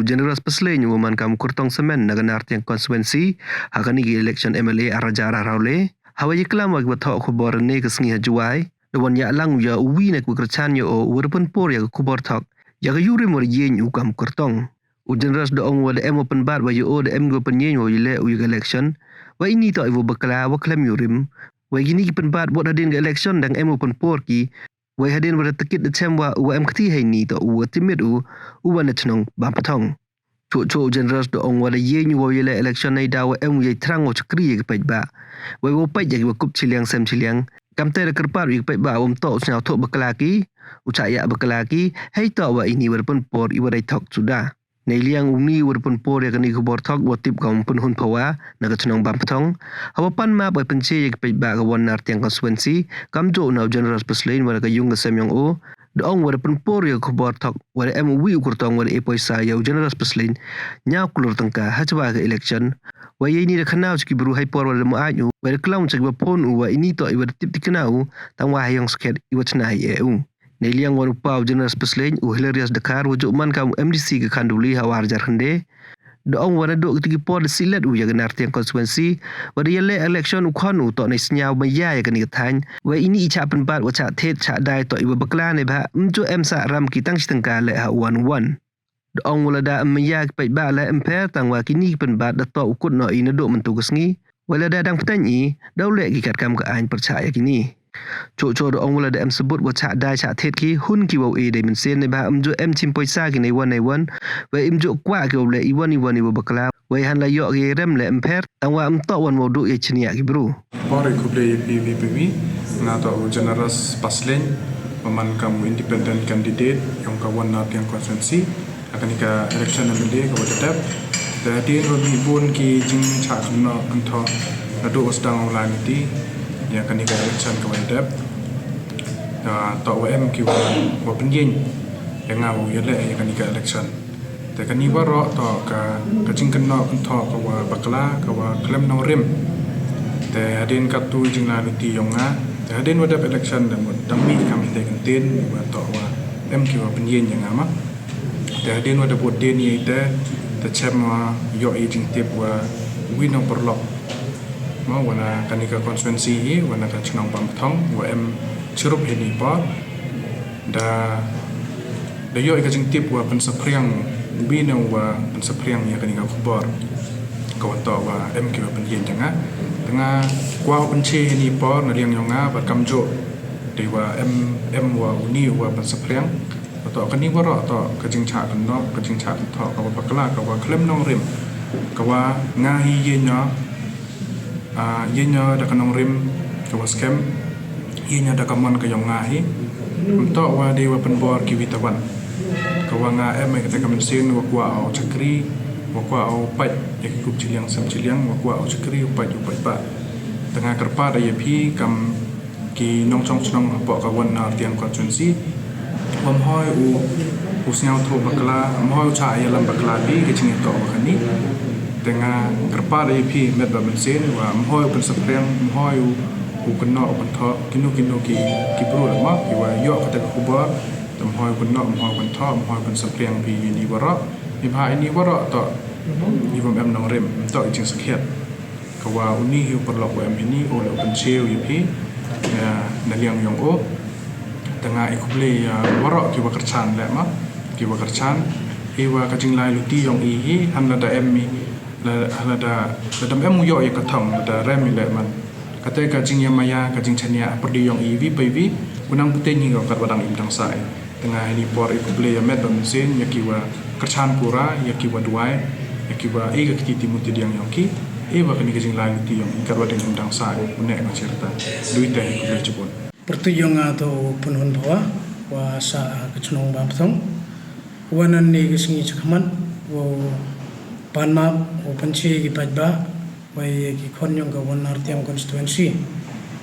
General Peslein woman kam kurtong semen nagan artiang konstituensi hakani gi election MLA araja araule hawaye klam wag bathok khubor ne kesngi hajuai lawan ya lang ya uwi ne kukerchan yo urpun por ya kubor thok ya yuri mor yen u kam kurtong general do ong wala em open bar wa yo de em go penyen wo ile u election wa ini to ibu bakla wa klam yurim wa gini ki pen bar bot hadin ga election dang em open por ki wai hadin wala tekit de chemwa em khti hai ni to timit wana chnong bam patong cho general do ong wala ye nyu wala election nei daw em ye trang o chkri ye pai ba wai wo pai ye kup chiliang sem chiliang kam te kerpar ye pai ba to snyau tho bakla ki uchaya bakla ki hei to wa ini werpun por i warai thok suda nei liang uni werpun por ya kani khobor thok wo tip kam pun hun phawa na ka chnong bam patong hawa pan ma bai penche ye pai ba ga wan nar tiang konstituensi kam jo na general Peslein wala ka yung ga semyong o doong wala penpor ya khobor thok wala em wi kurtong wala e poisa ya general Peslein nya kulur tangka hachwa ga election wa ye ni khanaw ki bru hai por wala mo aju wala klaun chak ba pon wa ini to i wala tip tiknau tang wa hayong sket i wachna ye nei liang waru pau general Peslein hilarious dakar wujuk man kam MDC ga khanduli hawar jarhande doong wala do tigi por silet u ya ganar tiang konstituensi wala yele election u khon u to nei snyau ma ya ya kani thany wa ini cha pen bat wa cha thet cha dai to iba bakla ne ba mjo em sa ram ki tang stangka le ha 11 doong wala da ma ya pai ba la emper tang wa kini pen bat da to ukut no ina do mentu kesngi wala da dang ptanyi daw le ki kat kam ka ain percaya kini cho doong wala da em sebut wa cha dai cha thet ki hun ki wa e de men sen ne ba mjo em chim poisa ki nei wan wa imjo kwa ki le i wan wa bakla wa han la yo ki rem le emper tang wa to wan mo do e chnia ki bro Por kuble PVPV na to general Peslein meman kamu independent candidate yang kawan na tiang konstituensi akan ika election MLA ka tetap jadi robi bun ki jing cha no antho adu osdang online ti yang akan ika election ka tetap to WM ki wa penyin yang ngau yele akan ika electionแต่กันนี้ว่ารอต่อกับจริงกันนอกกันทอกับว่าบักลากับว่าเคลมนอริมแต่เดินกับตัวจริงลาลุตียงงาแต่เดินว่าได้เป็น election แต่หมดดังมีคำเตะกันเต้นว่าต่อว่าเอ็มคิดว่าเป็นเย็นอย่างงั้นแต่เดินว่าได้บทเดินนี้แต่แชมป์ว่าย่อยจริงเทียบว่าวินองปรลอกมาวันนั้นกันนี้กับ constituency วันนั้นกับชนองปั๊มท้องว่าเอ็มชุรุปเฮนีปอได้ย่อยกับจริงเทียบว่าเป็นสะเพรียงbina wa pensepriang ya kani ka khubor kawan to wa em ki ban yin janga tengah kwa penche ni por na liang yonga ba kamjo de wa em wa uni wa pensepriang to kani wa ro to ka jing cha kan no ka jing cha kan to ka wa bakla ka wa klem nong rim ka wa nga hi yin nya da kan nong rim ka wa scam yin nya da kamon ka yonga hi to wa de wa penbor ki witawan kawanga em kata kemensin wakwa au cakri wakwa au pai yakikup ciliang sam ciliang wakwa au cakri upai ba tengah kerpa da yepi kam ki nong chong chong po kawan na tiang konstituensi wam hoi u snyau tho bakla hoi cha ya lam bakla bi ke chingi to khani tengah kerpa da yepi met ba mensin wa hoi pen sapreng hoi u kenno pen tho kinu ki pro ma ki wa yo kata kubur tầm hoi quân nọ hoi quân thọ hoi quân sập riêng vì ni vợ rọ vì hai ni vợ rọ tọ như vợ em nong rem tọ chính sự hiện kawa uni hiu perlok wa em ini oleh open share yupi na liang yong o tengah ikuble vợ rọ ki wa kerchan le ma ki wa kerchan iwa kajing lai luti yong i hi han la em mi la dam em yo ya kathong la rem mi le man kata kajing yamaya kajing chania perdi yong i vi pai vi kunang putih ni kat badang imdang sai tengah ini por ikuble ya met mesin yakiwa kerchan pura yakiwa duai yakiwa ega kiti muti diang yongki eva kani kajing lai ti yong kat badang imdang sai unek ma cerita duita ikuble jebon pertuyong atau punhun bawa wa sa kecunong bamtong wanan ni kesingi cakaman wa panmap wa panci ki pajba wa ki konyong ka wan artiam konstituensi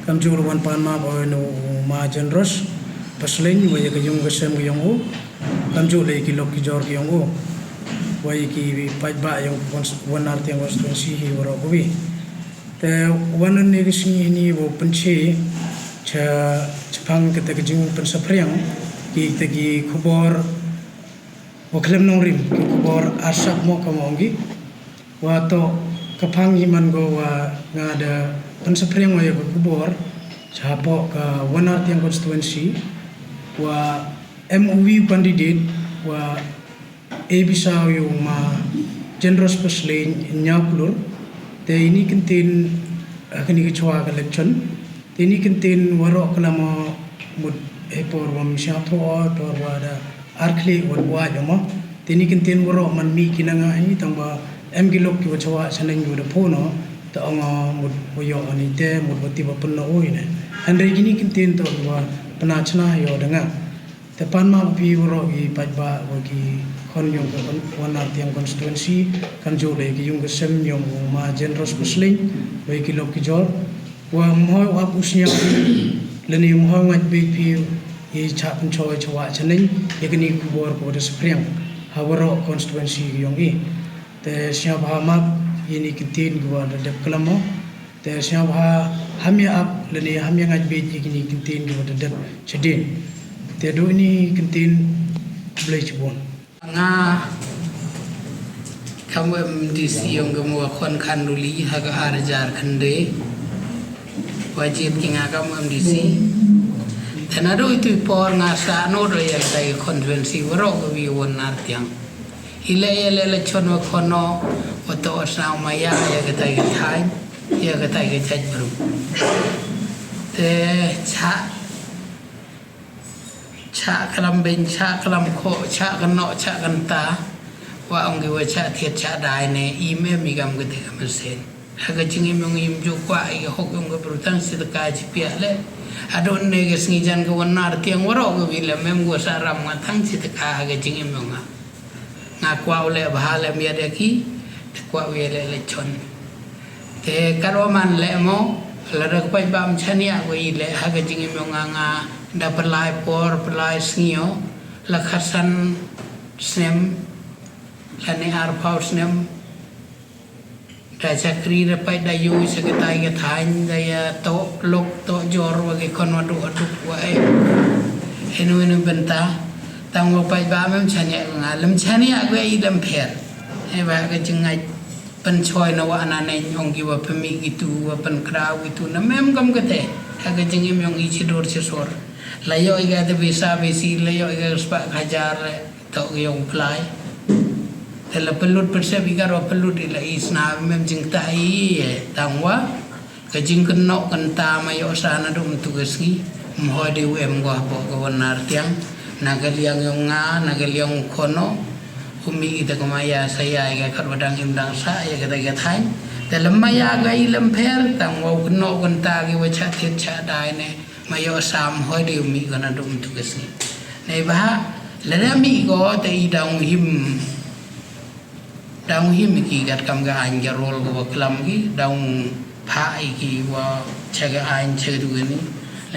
kam jur wan panmap wa no ma generous Peslein wa ya yung gasem yung o kam jur le ki lok ki jor ki yung o wa ki pajba yung wan artiam konstituensi hi wa ko bi te wanan ni kesingi ni wa panci Jepang kita kejung pensapriang ki tegi kubor klem nong rim kubor asap mo kamongi wa to kapang himan go wa ngada pensepriang wa ya kubor sapo ka One Artiang constituency wa MOV candidate wa bisa yung ma general specialist nyakulur te ini kentin kini kecoa election te ini kentin warok kelama mud epor wa misyato or wa da arkli wa wa jama te ini kentin warok man mi kinanga ini tamba gilok ki wacawa saneng yu da pono ta anga mud boyo ani te mud bati ba penno oine andre gini kentin to wa penachna yo denga te pan ma pi warok i pajba wa ki kon yung One Artiang constituency kan jo le ki yung sem yung ma general specialist wa ki lok ki jor wa mo wa pusnya le ni mo ngat big pi i cha pen choi chawa chaning ye kini ku bor ko de spring hawaro constituency yung i te sia bha ma ini kitin gua de klamo te sia bha hamya ap le ni hamya ngat be ji kini kitin gua de chedin te do ini kitin blai chbon nga kamu MDC yang kamu kon kanduli haga arjar kande wajib kinga kamu MDC dan ada itu por ngasa no do ya dai konvensi waro wi One Artiang ile chon wa kono oto asna maya ya kata thai ya kata chaj bru te cha kalam ben cha kalam kho cha kan no cha kan ta wa ong ge wa cha thiet cha dai ne ime mi gam ge te kam sen ha ga jing im ong im ju kwa i hok ong ge brutan sit ka ji pia le adon ne ge sngi jan ge One Artiang waro ge wi le mem go sa ram nga thang sit ka ha ga jing im ong nga kwa le ba le mi de ki kwa wi le chon te karo man le mo la rak pai bam chania go i le ha ga jing im ong nga da pelai por pelai snio la khasan snem la ne ar pau snem da chakri da pai da yu seketai ga thain da ya to lok to jor wa ge kon wadu adu wa e enu benta tang wa pai ba mem chania nga lam chania go i lam pher e ba ga jingai pen choi na wa na ne ong gi wa pemi gitu wa pen kra gitu na mem gam ga te ha ga jingim yong i chidor chesor layo iga de bisa besi layo iga spa hajar to yung play tela pelut perse bigar wa pelut ila isna mem jing tai tangwa ka jing kenok kenta mayo sana dum tugasgi mo de em gua po ko One Artiang nagaliang yung nga nagaliang kono umi ita kumaya saya iga karwadang imdang sa ya kata gathai tela maya ga ilam pher tangwa kenok kenta gi wa cha thiet cha dai ne mayo sam hoi de mi gana dum tugas ni nei ba la mi go te i dang him ki gat kam ga an jarol go klam gi dang pha i ki wa chaga an chedu ni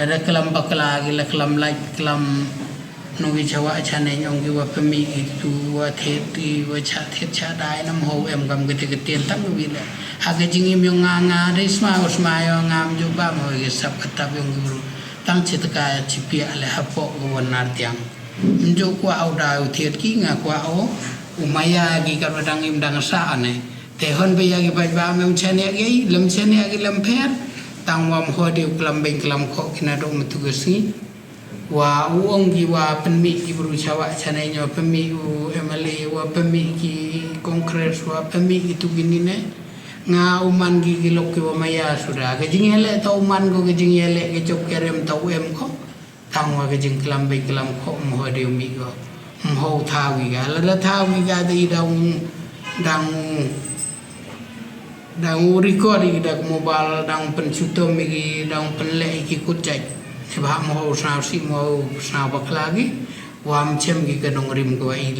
la klam bakla gi la klam lai klam no gi chawa chane ong gi wa pemi gi tu wa the ti wa cha the cha dai nam ho em gam ge te tien tam gi la ha ge jing im yong nga de sma yo ngam ju ba mo gi sap kata yong gi tang chitaka chipia le hapo go One Artiang njo kwa au da thiet ki nga kwa o umaya gi ka dang im dang sa ne te hon be ya gi ba ba mem chane gi lam pher tang wam ho de klam ben klam kho kina do mtu gsi wa uong gi wa penmi gi bru chawa chane nyo penmi u MLA wa penmi gi kongres wa penmi itu gini ne nga uman gi gilok ki maya sudah ke jing ele to uman go ke jing ele ke chok kerem to em ko tang wa ke jing klam be klam ko mo de mi go mo tha wi ga la tha wi ga de dang record gi dak mobile dang pen chuto mi gi dang pen le ki kut chai se ba mo sa si mo sa ba klagi wam chem gi ke dong rim go i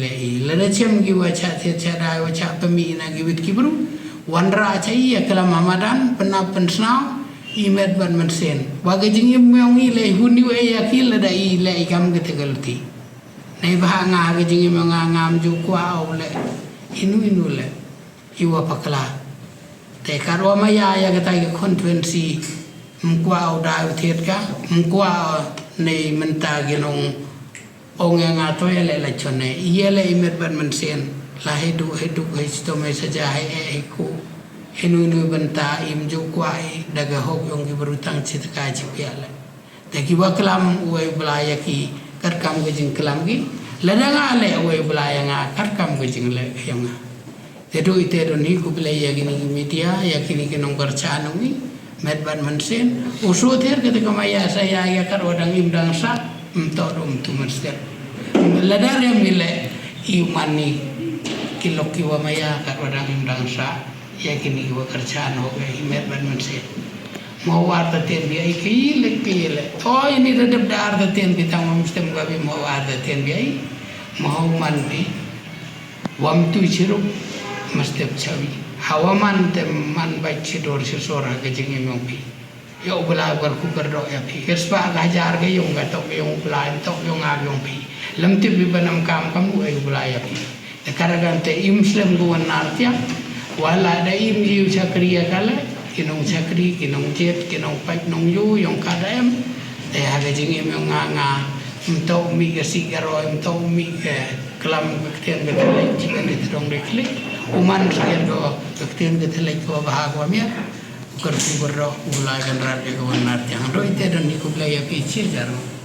le chem gi wa cha the cha dai wa cha pemi na gi wit ki bru wanra chai ya kala mamadan pena pensna imet ban mensen waga jingi meong ile huni we ya kil da ile ikam gete galti nei ba nga ga jingi meong ngam ju kwa ole inu le iwa pakla te karwa maya ya ga tai constituency mkwa au da thiet ka mkwa nei menta ginong ong yang ato ya le chone iya le imet ban mensen la hidu hito me saja hai ku enu benta im jo kwai daga hok yong ki berutang citka cipiala taki wa kelam uai belaya ki karkam ke jing kelam ki ladanga ale uai belaya nga karkam ke jing le yang tedo ite don hi ku belaya gini media ya kini kinong bercanu ni medban mensen usu ter ketika maya saya ya kar wadang imdang sa dom tu mensen ladar yang mile imani kilok kiwa maya kar wadang imdang sa ya kini kiwa kerjaan ho ke medban mensen mau warta ten biai kile oh ini redep da arta ten bitang mesti gabi mau arta ten biai mau mandi wam tu cirup mesti cawi hawaman teman baik cidor sesora ke jengi mongpi yo bela berku berdo ya pi kespa gajar ke yung gatok yung bela tok yung agong pi lem tip bi banam kam kamu ay bela ya pi karagan te imslam guan nartia wala da im yu chakriya kala kinong chakri kinong jet kinong pipe nong yu yung kadam te haga jengi yung nga mto mi ke sigaro mto mi ke kelam ketian ke tele jika ditong deklik uman sekian do ketian ke tele ko bahagwa mia kerti berro ulai kan rat ke wanar yang do ite dan ikut laya pici jaro